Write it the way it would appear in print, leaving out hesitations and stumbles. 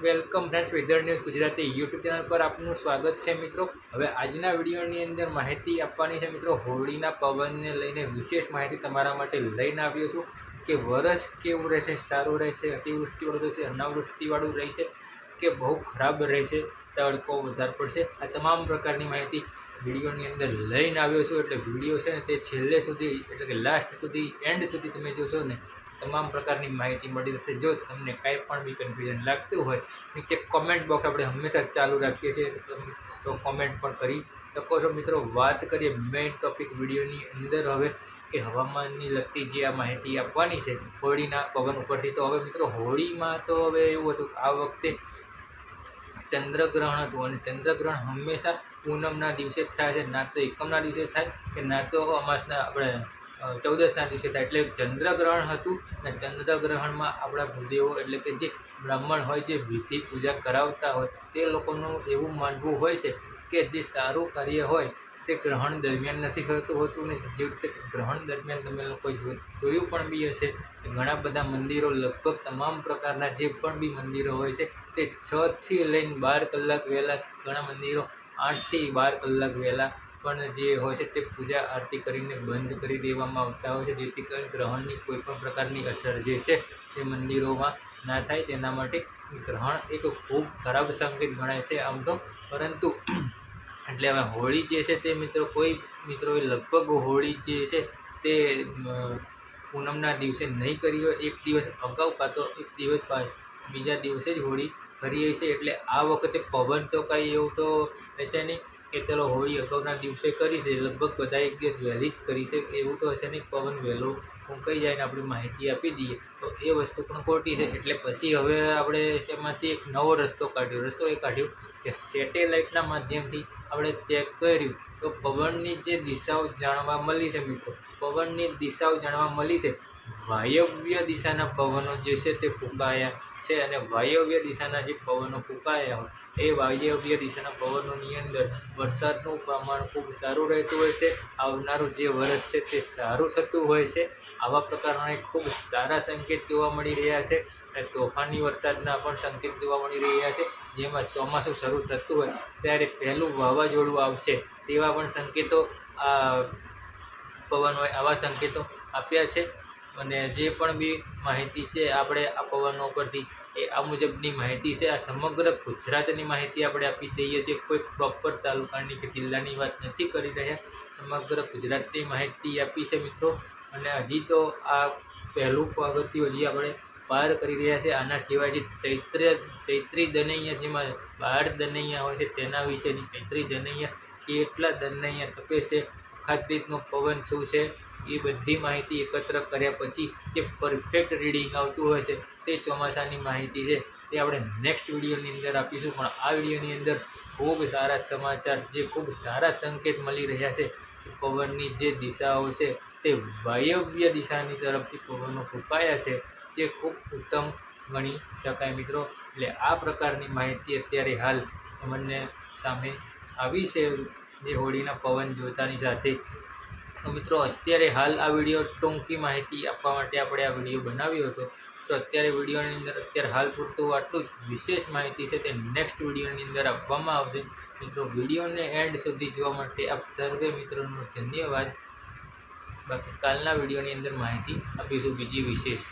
Welcome friends weather news Gujarati YouTube channel પર આપનું સ્વાગત છે મિત્રો। હવે આજના વિડીયોની અંદર માહિતી આપવાની છે મિત્રો, હોળીના પવનને લઈને વિશેષ માહિતી તમારા માટે લઈને આવ્યો છું કે વરસ કેવું રહેશે, સારું રહેશે, અતિવૃષ્ટિવાળું રહેશે, અનાવૃષ્ટિવાળું રહેશે કે બહુ ખરાબ રહેશે, તડકો વધારે પડશે, આ તમામ પ્રકારની માહિતી વિડીયોની અંદર લઈને આવ્યો છું। એટલે વિડીયો છે ને તે છેલ્લે સુધી એટલે કે લાસ્ટ સુધી એન્ડ સુધી તમે જોશો ને તમામ પ્રકારની માહિતી મળી રહેશે। જો તમને કાંઈ પણ બી કન્ફ્યુઝન લાગતું હોય, નીચે કોમેન્ટ બોક્સ આપણે હંમેશા ચાલુ રાખીએ છીએ તો કોમેન્ટ પણ કરી શકો છો મિત્રો। વાત કરીએ મેઇન ટોપિક વિડીયોની અંદર હવે કે હવામાનની લગતી જે આ માહિતી આપવાની છે હોળીના પવન ઉપરથી। તો હવે મિત્રો હોળીમાં તો હવે એવું હતું આ વખતે ચંદ્રગ્રહણ હતું અને ચંદ્રગ્રહણ હંમેશા પૂનમના દિવસે જ થાય છે, ના તો એકમના દિવસે થાય કે ના તો અમાસના આપણે 14ના દિવસે થાય। એટલે ચંદ્રગ્રહણ હતું અને ચંદ્રગ્રહણમાં આપણા ભૂદેવો એટલે કે જે બ્રાહ્મણ હોય, જે વિધિ પૂજા કરાવતા હોય, તે લોકોનું એવું માનવું હોય છે કે જે સારું કાર્ય હોય તે ગ્રહણ દરમિયાન નથી થતું હોતું ને જે રીતે ગ્રહણ દરમિયાન તમે લોકોએ જોયું પણ બી હશે કે ઘણા બધા મંદિરો લગભગ તમામ પ્રકારના જે પણ બી મંદિરો હોય છે તે 6થી લઈને 12 કલાક વહેલા, ઘણા મંદિરો 8થી 12 કલાક વહેલા પણ જે હોય છે તે પૂજા આરતી કરીને બંધ કરી દેવામાં આવતા હોય છે, જેથી કરીને ગ્રહણની કોઈ પણ પ્રકારની અસર જે છે તે મંદિરોમાં ના થાય। તેના માટે ગ્રહણ એક ખૂબ ખરાબ સંકેત ગણાય છે આમ તો, પરંતુ એટલે હવે હોળી જે છે તે મિત્રો કોઈ મિત્રોએ લગભગ હોળી જે છે તે પૂનમના દિવસે નહીં કરી હોય, એક દિવસ અગાઉ કાં તો એક દિવસ બીજા દિવસે જ હોળી કરી છે। એટલે આ વખતે પવન તો કાંઈ એવું તો હશે નહીં કે ચલો હોળી અગાઉના દિવસે કરી છે, લગભગ બધા એક દિવસ વહેલી જ કરી છે એવું તો હશે નહીં। પવન વહેલો ફૂંકાઈ જાય ને આપણી માહિતી આપી દઈએ તો એ વસ્તુ પણ ખોટી છે। એટલે પછી હવે આપણે એમાંથી એક નવો રસ્તો કાઢ્યો કે સેટેલાઇટના માધ્યમથી આપણે ચેક કર્યું તો પવનની જે દિશાઓ જાણવા મળી છે મિત્રો, પવનની દિશાઓ જાણવા મળી છે, વાયવ્ય દિશાના પવનો જે છે તે ફૂંકાયા છે અને વાયવ્ય દિશાના જે પવનો ફૂંકાયા હોય એ વાયવ્ય દિશાના પવનોની અંદર વરસાદનું પ્રમાણ ખૂબ સારું રહેતું હોય છે, આવનારું જે વર્ષ છે તે સારું થતું હોય છે। આવા પ્રકારના ખૂબ સારા સંકેત જોવા મળી રહ્યા છે અને તોફાની વરસાદના પણ સંકેત જોવા મળી રહ્યા છે। જેમાં ચોમાસું શરૂ થતું હોય ત્યારે પહેલું વાવાઝોડું આવશે તેવા પણ સંકેતો આ પવન હોય આવા સંકેતો આપ્યા છે। અને જે પણ બી માહિતી છે આપણે આ પવનો પરથી એ આ મુજબની માહિતી છે। આ સમગ્ર ગુજરાતની માહિતી આપણે આપી દઈએ છીએ, કોઈ પ્રોપર તાલુકાની કે જિલ્લાની વાત નથી કરી રહ્યા, સમગ્ર ગુજરાતની માહિતી આપી છે મિત્રો। અને હજી તો આ પહેલું પગથિયું હજી આપણે પાર કરી રહ્યા છે। આના સિવાય જે ચૈત્રી દનૈયા, જેમાં 12 દનૈયા હોય છે તેના વિશે, જે ચૈત્રી દનૈયા કેટલા દનૈયા તપે છે, અખાત્રીજનો પવન શું છે, એ બધી માહિતી એકત્ર કર્યા પછી જે પરફેક્ટ રીડિંગ આવતું હોય છે તે ચોમાસાની માહિતી છે તે આપણે નેક્સ્ટ વિડીયોની અંદર આપીશું। પણ આ વિડીયોની અંદર ખૂબ સારા સમાચાર, જે ખૂબ સારા સંકેત મળી રહ્યા છે કે પવનની જે દિશાઓ છે તે વાયવ્ય દિશાની તરફથી પવનો ફૂંકાયા છે, જે ખૂબ ઉત્તમ ગણી શકાય મિત્રો। એટલે આ પ્રકારની માહિતી અત્યારે હાલ અમને સામે આવી છે જે હોળીના પવન જોતાની સાથે। તો મિત્રો અત્યારે હાલ આ વિડીયો ટૂંકી માહિતી આપવા માટે આપણે આ વિડીયો બનાવ્યો હતો। તો અત્યારે વિડીયોની અંદર અત્યારે હાલ પૂરતું આટલું જ, વિશેષ માહિતી છે તે નેક્સ્ટ વિડીયોની અંદર આપવામાં આવશે મિત્રો। વિડીયોને એન્ડ સુધી જોવા માટે આપ સર્વે મિત્રોનો ધન્યવાદ। બાકી કાલના વિડીયોની અંદર માહિતી આપીશું બીજી વિશેષ।